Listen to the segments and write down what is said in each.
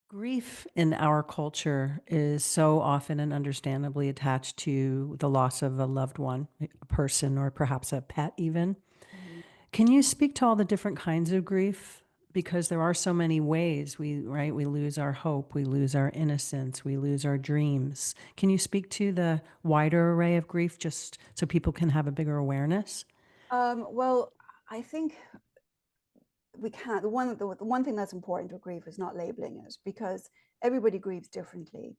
Grief in our culture is so often and understandably attached to the loss of a loved one, a person, or perhaps a pet, even. Mhm. Can you speak to all the different kinds of grief? Because there are so many ways right? We lose our hope, we lose our innocence, we lose our dreams. Can you speak to the wider array of grief just so people can have a bigger awareness? Well, I think we can't. The one thing that's important with grief is not labeling it because everybody grieves differently.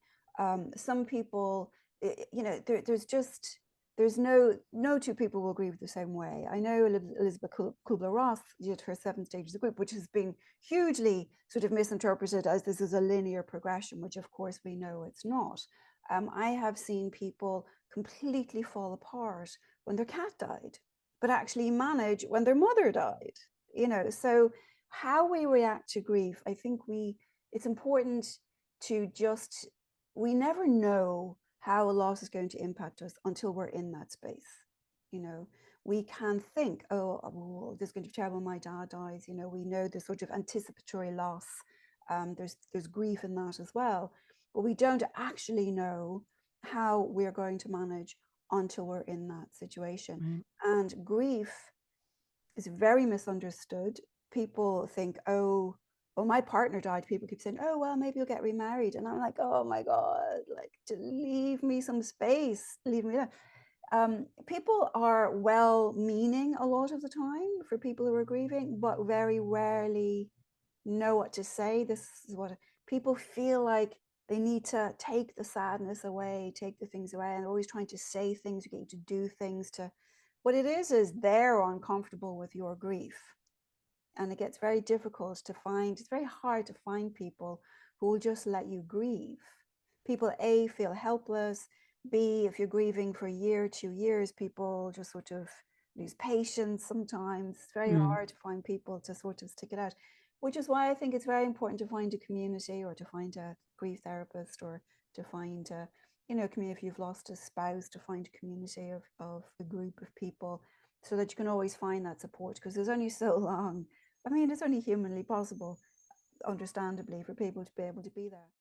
Some people, there's no two people will grieve the same way. I know Elizabeth Kubler-Ross did her 7 stages of grief, which has been hugely sort of misinterpreted as this is a linear progression, which of course we know it's not. I have seen people completely fall apart when their cat died, but actually manage when their mother died. So how we react to grief, I think it's important to just, we never know how a loss is going to impact us until we're in that space. you know we can think, oh, this is going to be terrible when my dad dies. We know the sort of anticipatory loss. There's grief in that as well, but we don't actually know how we're going to manage until we're in that situation. Right. And grief is very misunderstood. People think, oh, my partner died. People keep saying, oh, well, maybe you'll get remarried. And I'm like, oh my God, like, to leave me some space, leave me there. People are well meaning a lot of the time for people who are grieving, but very rarely know what to say. This is what people feel like they need to take the sadness away, take the things away, and they're always trying to say things, you get to do things to. What it is they're uncomfortable with your grief. And it gets very difficult to find, it's very hard to find people who will just let you grieve. People, A, feel helpless. B, if you're grieving for a year, 2 years, people just sort of lose patience sometimes. It's very Mm. hard to find people to sort of stick it out, which is why I think it's very important to find a community, or to find a grief therapist, or to find a community. If you've lost a spouse, to find a community of a group of people, so that you can always find that support, because there's only so long. I mean, it's only humanly possible, understandably, for people to be able to be there.